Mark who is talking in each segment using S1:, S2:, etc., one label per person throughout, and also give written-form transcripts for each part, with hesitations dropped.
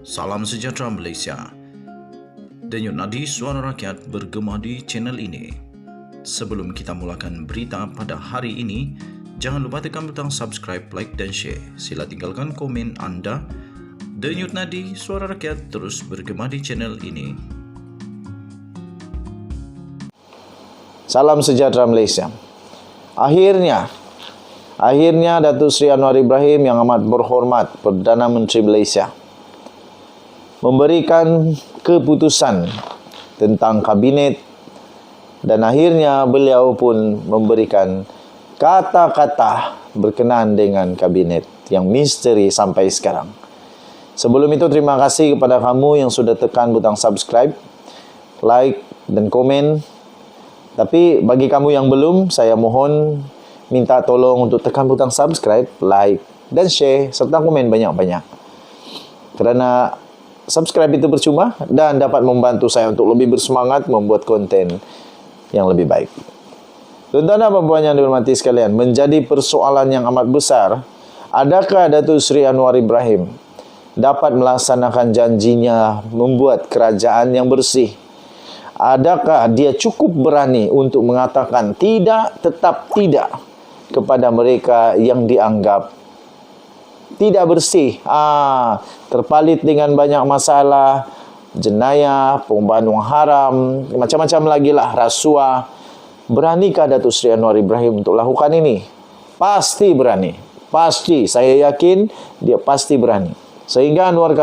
S1: Salam sejahtera Malaysia. Denyut nadi suara rakyat bergema di channel ini. Sebelum kita mulakan berita pada hari ini, jangan lupa tekan butang subscribe, like dan share. Sila tinggalkan komen anda. Denyut nadi suara rakyat terus bergema di channel ini.
S2: Salam sejahtera Malaysia. Akhirnya Datuk Seri Anwar Ibrahim yang amat berhormat Perdana Menteri Malaysia memberikan keputusan tentang kabinet, dan akhirnya beliau pun memberikan kata-kata berkenaan dengan kabinet yang misteri sampai sekarang. Sebelum itu, terima kasih kepada kamu yang sudah tekan butang subscribe, like dan komen. Tapi bagi kamu yang belum, saya mohon minta tolong untuk tekan butang subscribe, like dan share serta komen banyak-banyak. Kerana subscribe itu percuma dan dapat membantu saya untuk lebih bersemangat membuat konten yang lebih baik. Tuan-tuan dan puan yang dihormati sekalian, menjadi persoalan yang amat besar, adakah Datuk Seri Anwar Ibrahim dapat melaksanakan janjinya membuat kerajaan yang bersih? Adakah dia cukup berani untuk mengatakan tetap tidak kepada mereka yang dianggap tidak bersih, terpalit dengan banyak masalah, jenayah, pengubahan wang haram, macam-macam lagi lah, rasuah. Beranikah Datuk Seri Anwar Ibrahim untuk lakukan ini? Pasti berani. Pasti, saya yakin dia pasti berani. Sehingga Anwar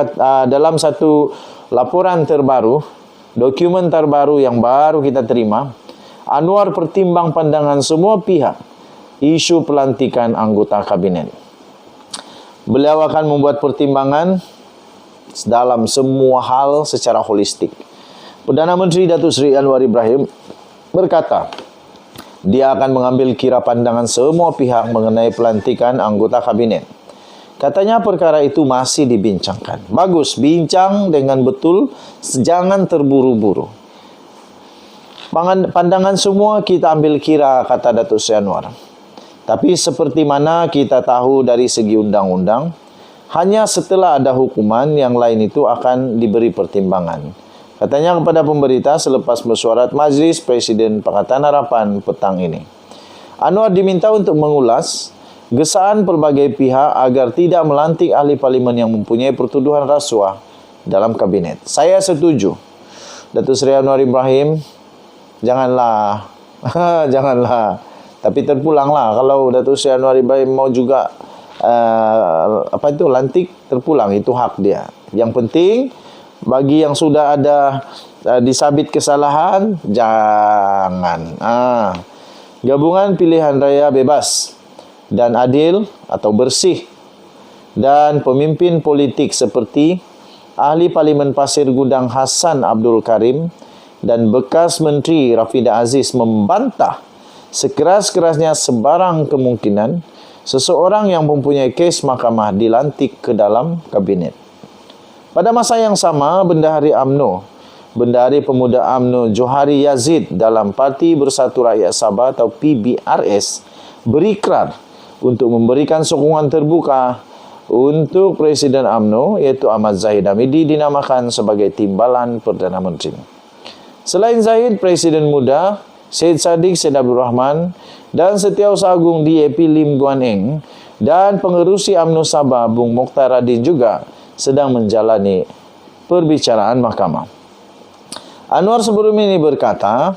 S2: dalam satu laporan terbaru, dokumen terbaru yang baru kita terima, Anwar pertimbang pandangan semua pihak isu pelantikan anggota kabinet. Beliau akan membuat pertimbangan dalam semua hal secara holistik. Perdana Menteri Datuk Seri Anwar Ibrahim berkata, dia akan mengambil kira pandangan semua pihak mengenai pelantikan anggota kabinet. Katanya perkara itu masih dibincangkan. Bagus, bincang dengan betul, jangan terburu-buru. Pandangan semua kita ambil kira, kata Datuk Seri Anwar. Tapi seperti mana kita tahu dari segi undang-undang, hanya setelah ada hukuman yang lain itu akan diberi pertimbangan. Katanya kepada pemberita selepas mesyuarat Majlis Presiden Pakatan Harapan petang ini. Anwar diminta untuk mengulas gesaan pelbagai pihak agar tidak melantik ahli parlimen yang mempunyai pertuduhan rasuah dalam kabinet. Saya setuju. Datuk Seri Anwar Ibrahim, janganlah. Tapi terpulanglah kalau Datuk Seri Anwar Ibrahim mau juga lantik, terpulang, itu hak dia. Yang penting bagi yang sudah ada disabit kesalahan, jangan. Gabungan pilihan raya bebas dan adil atau bersih, dan pemimpin politik seperti ahli Parlimen Pasir Gudang Hassan Abdul Karim dan bekas Menteri Rafidah Aziz membantah sekeras-kerasnya sebarang kemungkinan seseorang yang mempunyai kes mahkamah dilantik ke dalam kabinet. Pada masa yang sama, Bendahari Pemuda UMNO Johari Yazid dalam Parti Bersatu Rakyat Sabah atau PBRS berikrar untuk memberikan sokongan terbuka untuk Presiden UMNO, iaitu Ahmad Zahid Hamidi, dinamakan sebagai Timbalan Perdana Menteri. Selain Zahid, Presiden Muda Syed Saddiq Syed Abdul Rahman dan Setiausaha Agung DAP Lim Guan Eng dan pengerusi UMNO Sabah Bung Mokhtar Radin juga sedang menjalani perbicaraan mahkamah. Anwar sebelum ini berkata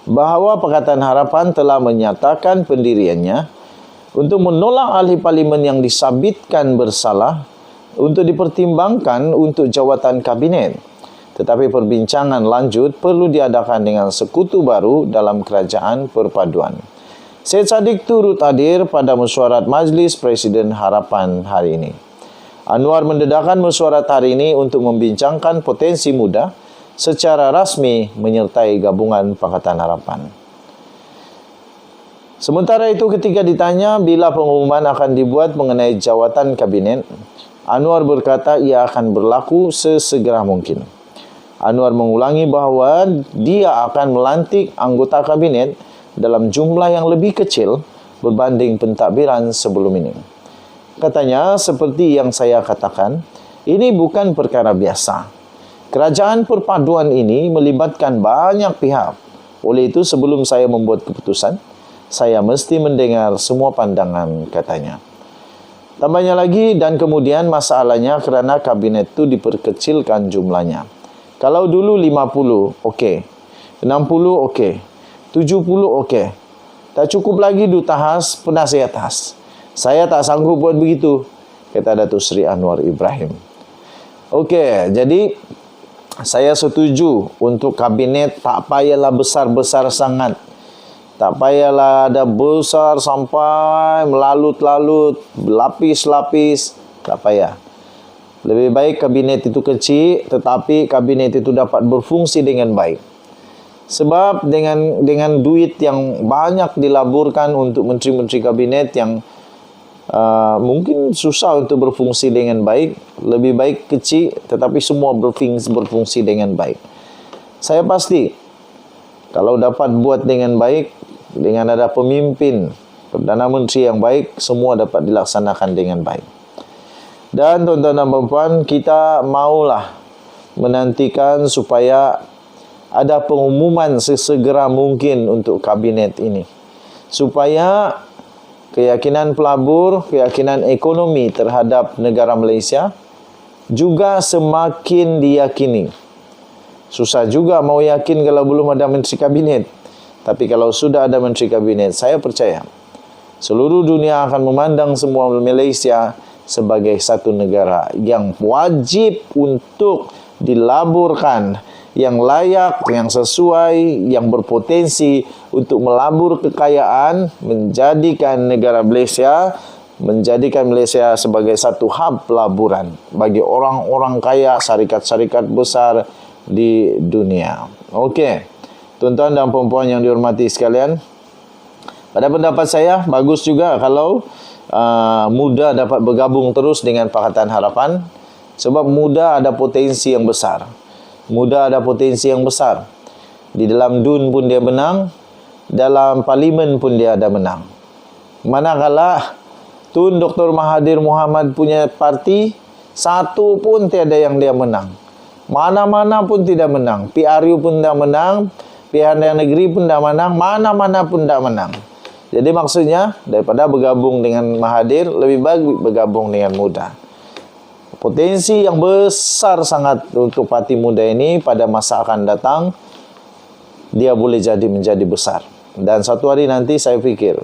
S2: bahawa Pakatan Harapan telah menyatakan pendiriannya untuk menolak ahli parlimen yang disabitkan bersalah untuk dipertimbangkan untuk jawatan kabinet. Tetapi perbincangan lanjut perlu diadakan dengan sekutu baru dalam kerajaan perpaduan. Syed Saddiq turut hadir pada mesyuarat Majlis Presiden Harapan hari ini. Anwar mendedahkan mesyuarat hari ini untuk membincangkan potensi muda secara rasmi menyertai gabungan Pakatan Harapan. Sementara itu, ketika ditanya bila pengumuman akan dibuat mengenai jawatan kabinet, Anwar berkata ia akan berlaku sesegera mungkin. Anwar mengulangi bahawa dia akan melantik anggota kabinet dalam jumlah yang lebih kecil berbanding pentadbiran sebelum ini. Katanya, seperti yang saya katakan, Ini bukan perkara biasa. Kerajaan perpaduan ini melibatkan banyak pihak. Oleh itu, sebelum saya membuat keputusan, saya mesti mendengar semua pandangan, katanya. Tambahnya lagi, dan kemudian masalahnya kerana kabinet itu diperkecilkan jumlahnya. Kalau dulu 50, okey. 60, okey. 70, okey. Tak cukup lagi duta khas, penasihat khas. Saya tak sanggup buat begitu, kata Datuk Seri Anwar Ibrahim. Okey, jadi saya setuju untuk kabinet tak payahlah besar-besar sangat. Tak payahlah ada besar sampai melalut-lalut, berlapis-lapis. Tak payah. Lebih baik kabinet itu kecil, tetapi kabinet itu dapat berfungsi dengan baik. Sebab dengan duit yang banyak dilaburkan untuk menteri-menteri kabinet yang mungkin susah untuk berfungsi dengan baik, lebih baik kecil tetapi semua berfungsi dengan baik. Saya pasti kalau dapat buat dengan baik, dengan ada pemimpin Perdana Menteri yang baik, semua dapat dilaksanakan dengan baik. Dan tuan-tuan dan puan-puan, kita maulah menantikan supaya ada pengumuman sesegera mungkin untuk kabinet ini, supaya keyakinan pelabur, keyakinan ekonomi terhadap negara Malaysia juga semakin diyakini. Susah juga mau yakin kalau belum ada menteri kabinet. Tapi kalau sudah ada menteri kabinet, saya percaya seluruh dunia akan memandang semua Malaysia sebagai satu negara yang wajib untuk dilaburkan, yang layak, yang sesuai, yang berpotensi untuk melabur kekayaan, menjadikan negara Malaysia, menjadikan Malaysia sebagai satu hub pelaburan bagi orang-orang kaya, syarikat-syarikat besar di dunia. Okey, tuan-tuan dan puan-puan yang dihormati sekalian, pada pendapat saya, bagus juga kalau muda dapat bergabung terus dengan Pakatan Harapan, sebab muda ada potensi yang besar. Muda ada potensi yang besar. Di dalam DUN pun dia menang, dalam parlimen pun dia ada menang. Manakala Tun Dr. Mahathir Mohamad punya parti, satu pun tiada yang dia menang. Mana-mana pun tidak menang. PRU pun tidak menang, pihak negeri pun tidak menang, mana-mana pun tidak menang. Jadi maksudnya, daripada bergabung dengan Mahathir, lebih baik bergabung dengan muda. Potensi yang besar sangat untuk parti muda ini pada masa akan datang, dia boleh jadi menjadi besar. Dan satu hari nanti saya fikir,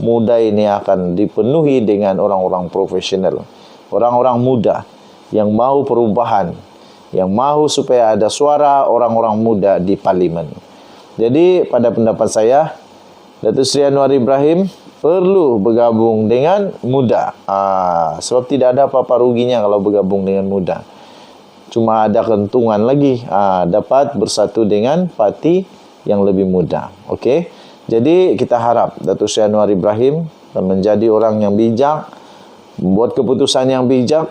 S2: muda ini akan dipenuhi dengan orang-orang profesional. Orang-orang muda yang mahu perubahan, yang mahu supaya ada suara orang-orang muda di parlimen. Jadi pada pendapat saya, Datuk Seri Anwar Ibrahim perlu bergabung dengan muda. Sebab tidak ada apa-apa ruginya kalau bergabung dengan muda. Cuma ada keuntungan lagi, dapat bersatu dengan parti yang lebih muda. Okey. Jadi kita harap Datuk Seri Anwar Ibrahim menjadi orang yang bijak, membuat keputusan yang bijak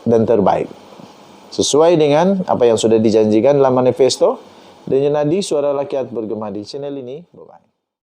S2: dan terbaik, sesuai dengan apa yang sudah dijanjikan dalam manifesto. Dan Nadi Suara Rakyat bergema di channel ini. Bye-bye.